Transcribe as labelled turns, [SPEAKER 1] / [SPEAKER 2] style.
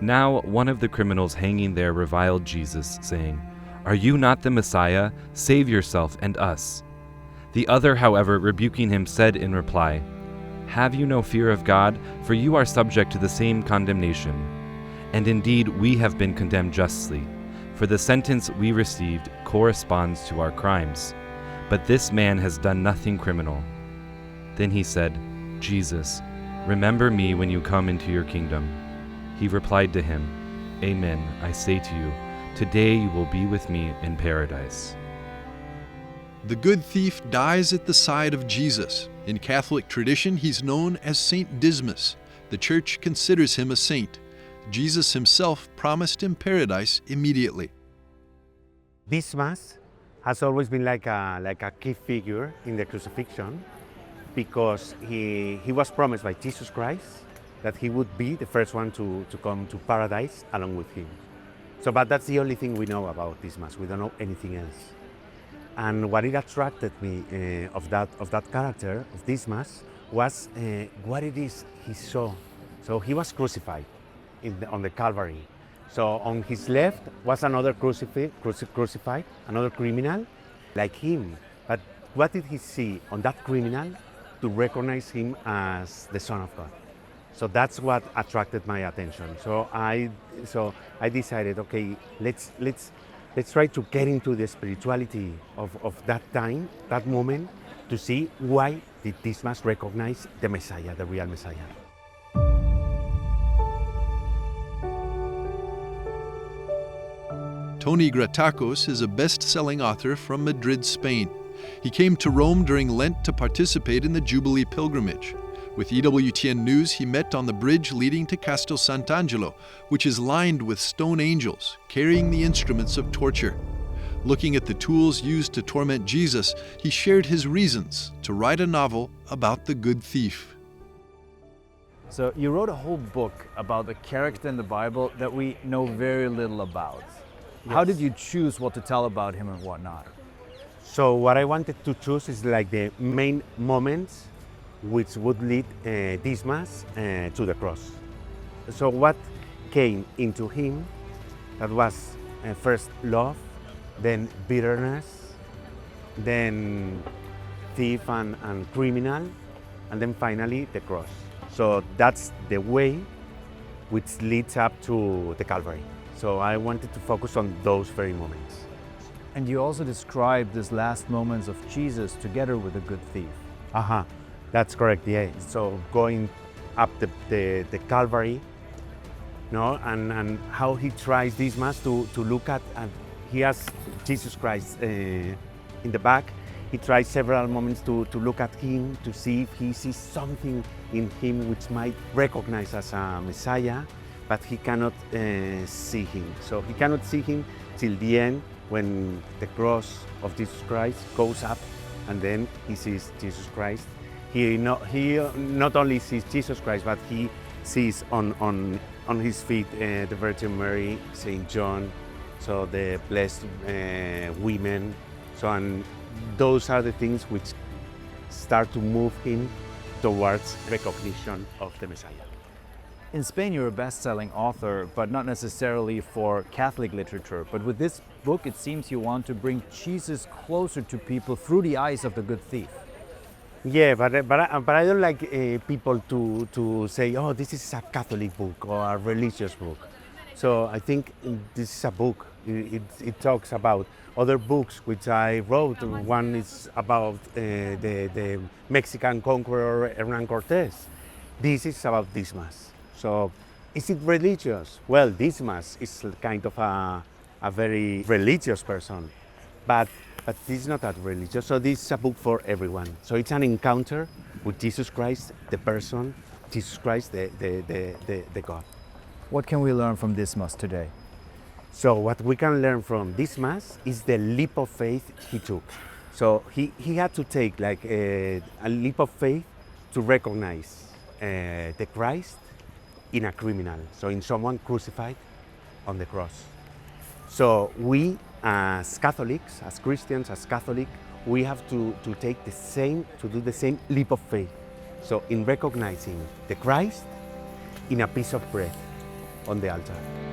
[SPEAKER 1] Now one of the criminals hanging there reviled Jesus, saying, "Are you not the Messiah? Save yourself and us." The other, however, rebuking him, said in reply, "Have you no fear of God? For you are subject to the same condemnation. And indeed we have been condemned justly, for the sentence we received corresponds to our crimes. But this man has done nothing criminal." Then he said, "Jesus, remember me when you come into your kingdom." He replied to him, "Amen, I say to you, today you will be with me in paradise."
[SPEAKER 2] The good thief dies at the side of Jesus. In Catholic tradition, he's known as Saint Dismas. The Church considers him a saint. Jesus himself promised him paradise immediately.
[SPEAKER 3] Dismas has always been like a key figure in the crucifixion because he was promised by Jesus Christ that he would be the first one to come to paradise along with him. So, but that's the only thing we know about Dismas. We don't know anything else. And what it attracted me of that character, of Dismas, was what it is he saw. So he was crucified on the Calvary. So on his left was another crucified, another criminal like him. But what did he see on that criminal to recognize him as the Son of God? So that's what attracted my attention. So I decided, okay, let's try to get into the spirituality of that time, that moment, to see why did Dismas recognize the Messiah, the real Messiah.
[SPEAKER 2] Tony Gratacós is a best-selling author from Madrid, Spain. He came to Rome during Lent to participate in the Jubilee pilgrimage. With EWTN News, he met on the bridge leading to Castel Sant'Angelo, which is lined with stone angels carrying the instruments of torture. Looking at the tools used to torment Jesus, he shared his reasons to write a novel about the good thief.
[SPEAKER 4] So you wrote a whole book about a character in the Bible that we know very little about. Yes. How did you choose what to tell about him and whatnot?
[SPEAKER 3] So what I wanted to choose is like the main moments which would lead Dismas to the cross. So what came into him, that was first love, then bitterness, then thief and criminal, and then finally the cross. So that's the way which leads up to the Calvary. So I wanted to focus on those very moments.
[SPEAKER 4] And you also described these last moments of Jesus together with the good thief.
[SPEAKER 3] Uh-huh. That's correct, yeah. So going up the Calvary, no, and how he tries Dismas to look at, and he has Jesus Christ in the back. He tries several moments to look at him, to see if he sees something in him which might recognize as a Messiah, but he cannot see him. So he cannot see him till the end when the cross of Jesus Christ goes up, and then he sees Jesus Christ. He not only sees Jesus Christ, but he sees on his feet the Virgin Mary, Saint John, so the blessed women. So, and those are the things which start to move him towards recognition of the Messiah.
[SPEAKER 4] In Spain, you're a best-selling author, but not necessarily for Catholic literature. But with this book, it seems you want to bring Jesus closer to people through the eyes of the good thief.
[SPEAKER 3] Yeah, but I don't like people to say, oh, this is a Catholic book or a religious book. So I think this is a book. It talks about other books which I wrote. One is about the Mexican conqueror Hernán Cortés. This is about Dismas. So is it religious? Well, Dismas is kind of a very religious person, but this is not that religious. So this is a book for everyone. So it's an encounter with Jesus Christ, the person, Jesus Christ, the God.
[SPEAKER 4] What can we learn from Dismas today?
[SPEAKER 3] So what we can learn from Dismas is the leap of faith he took. So he had to take like a leap of faith to recognize the Christ in a criminal, so in someone crucified on the cross. So we as Catholics, as Christians, as Catholics, we have to do the same leap of faith. So in recognizing the Christ in a piece of bread. on the altar.